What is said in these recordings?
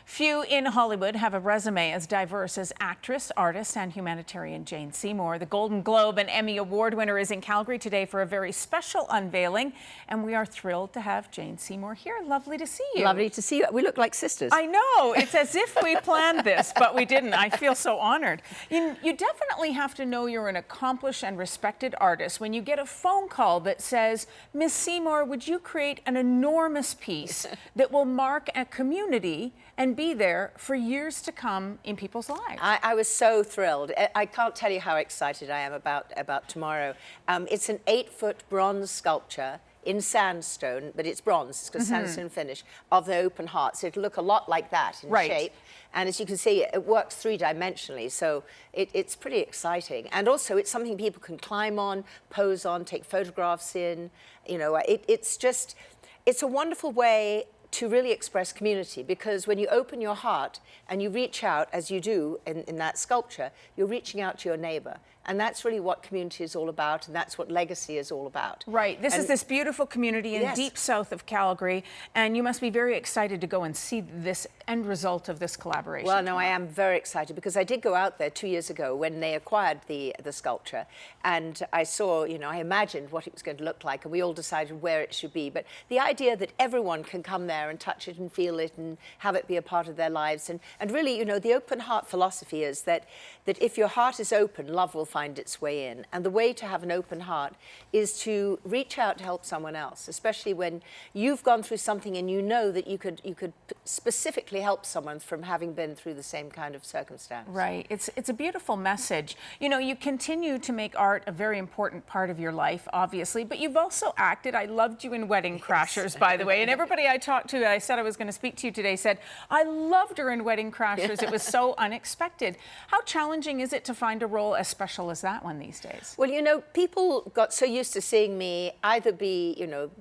Few in Hollywood have a resume as diverse as actress, artist, and humanitarian Jane Seymour. The Golden Globe and Emmy Award winner is in Calgary today for a very special unveiling, and we are thrilled to have Jane Seymour here. Lovely to see you. Lovely to see you. We look like sisters. I know. It's as if we planned this, but we didn't. I feel so honored. You definitely have to know you're an accomplished and respected artist when you get a phone call that says, Miss Seymour, would you create an enormous piece that will mark a community and be there for years to come in people's lives? I was so thrilled. I can't tell you how excited I am about tomorrow. It's an 8-foot bronze sculpture in sandstone, but it's bronze, it's got a sandstone finish, of the open heart. So it'll look a lot like that in shape. And as you can see, it works 3-dimensionally, so it's pretty exciting. And also, it's something people can climb on, pose on, take photographs in. You know, it's a wonderful way to really express community, because when you open your heart and you reach out, as you do in that sculpture, you're reaching out to your neighbor. And that's really what community is all about, and that's what legacy is all about. Right. This is this beautiful community in deep south of Calgary, and you must be very excited to go and see this end result of this collaboration. Well, no, I am very excited, because I did go out there 2 years ago when they acquired the sculpture, and I saw, you know, I imagined what it was going to look like, and we all decided where it should be. But the idea that everyone can come there and touch it and feel it and have it be a part of their lives, and really, you know, the open heart philosophy is that if your heart is open, love will find its way in. And the way to have an open heart is to reach out to help someone else, especially when you've gone through something and you know that you could specifically help someone from having been through the same kind of circumstance. Right. It's a beautiful message. You know, you continue to make art a very important part of your life, obviously, but you've also acted. I loved you in Wedding Crashers, by the way, and everybody I talked to, I said I was going to speak to you today, said, I loved her in Wedding Crashers. It was so unexpected. How challenging is it to find a role as special as that one these days? Well, you know, people got so used to seeing me either be, you know,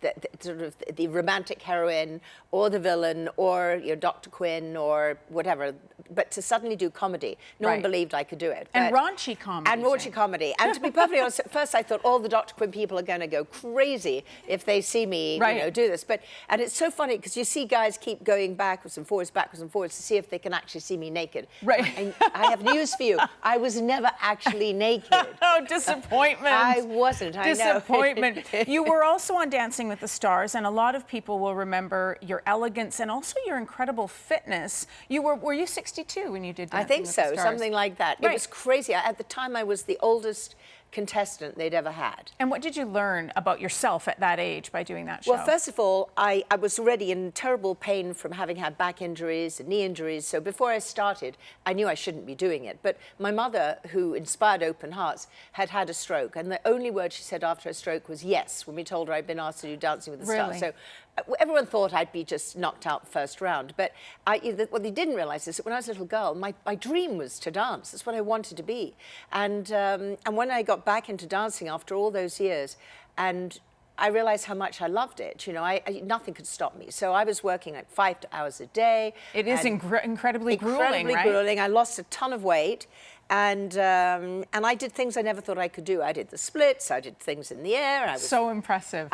the romantic heroine or the villain or, you know, Dr. Quinn or whatever, but to suddenly do comedy, no one believed I could do it. And raunchy comedy. And raunchy comedy. And to be perfectly honest, at first I thought all the Dr. Quinn people are going to go crazy if they see me, you know, do this. And it's so funny because you see guys keep going backwards and forwards to see if they can actually see me naked. Right. And I have news for you. I was never actually naked. Oh, disappointment. I wasn't, I know. Disappointment. You were also on Dancing with the Stars, and a lot of people will remember your elegance and also your incredible fitness. Were you 62 when you did Dancing with the Stars? Something like that. It was crazy. At the time, I was the oldest contestant they'd ever had. And what did you learn about yourself at that age by doing that show? Well, first of all, I was already in terrible pain from having had back injuries and knee injuries, so before I started, I knew I shouldn't be doing it. But my mother, who inspired Open Hearts, had had a stroke, and the only word she said after her stroke was yes, when we told her I'd been asked to do Dancing with the Stars. So everyone thought I'd be just knocked out first round. But what they didn't realize is that when I was a little girl, my dream was to dance. That's what I wanted to be. And when I got back into dancing after all those years, and I realized how much I loved it. You know, nothing could stop me. So I was working like 5 hours a day. It is incredibly grueling, right? Grueling. I lost a ton of weight. And I did things I never thought I could do. I did the splits. I did things in the air. So impressive.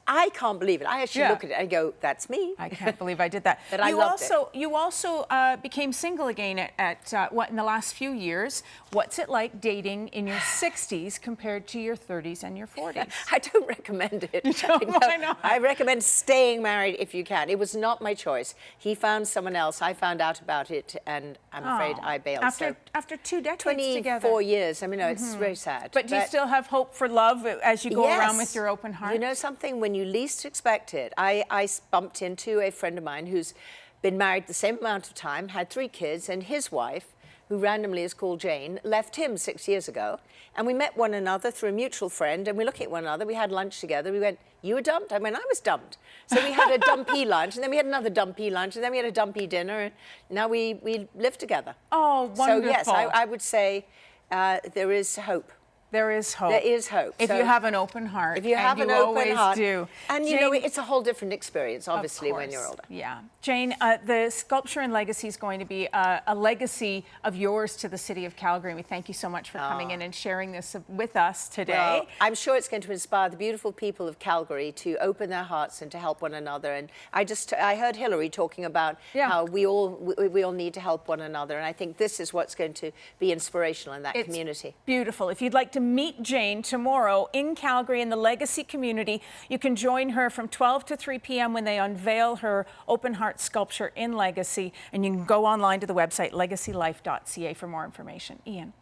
I can't believe it. I actually look at it and go, that's me. I can't believe I did that. But I loved it. You also became single again in the last few years. What's it like dating in your 60s compared to your 30s and your 40s? I don't recommend it. You don't? Why not? I recommend staying married if you can. It was not my choice. He found someone else. I found out about it, and I'm afraid I bailed. After 2 decades 24 together. 24 years. I mean, no, it's very sad. But do you still have hope for love as you go around with your open heart? You know something? When you least expect it, I bumped into a friend of mine who's been married the same amount of time, had 3 kids, and his wife, who randomly is called Jane, left him 6 years ago. And we met one another through a mutual friend, and we looked at one another. We had lunch together. We went, you were dumped? I went, I was dumped. So we had a dumpy lunch, and then we had another dumpy lunch, and then we had a dumpy dinner, and now we live together. Oh, wonderful. So yes, I would say there is hope. There is hope. There is hope. If So you have an open heart. if you have and an you open always heart, do. and you know, it's a whole different experience, obviously, when you're older. Yeah. Jane, the Sculpture and Legacy is going to be a legacy of yours to the city of Calgary. And we thank you so much for coming in and sharing this with us today. Well, I'm sure it's going to inspire the beautiful people of Calgary to open their hearts and to help one another. And I heard Hillary talking about how we all need to help one another. And I think this is what's going to be inspirational in that community. Beautiful. If you'd like to meet Jane tomorrow in Calgary in the Legacy community, you can join her from 12 to 3 p.m. when they unveil her open heart sculpture in Legacy. And you can go online to the website legacylife.ca for more information. Ian.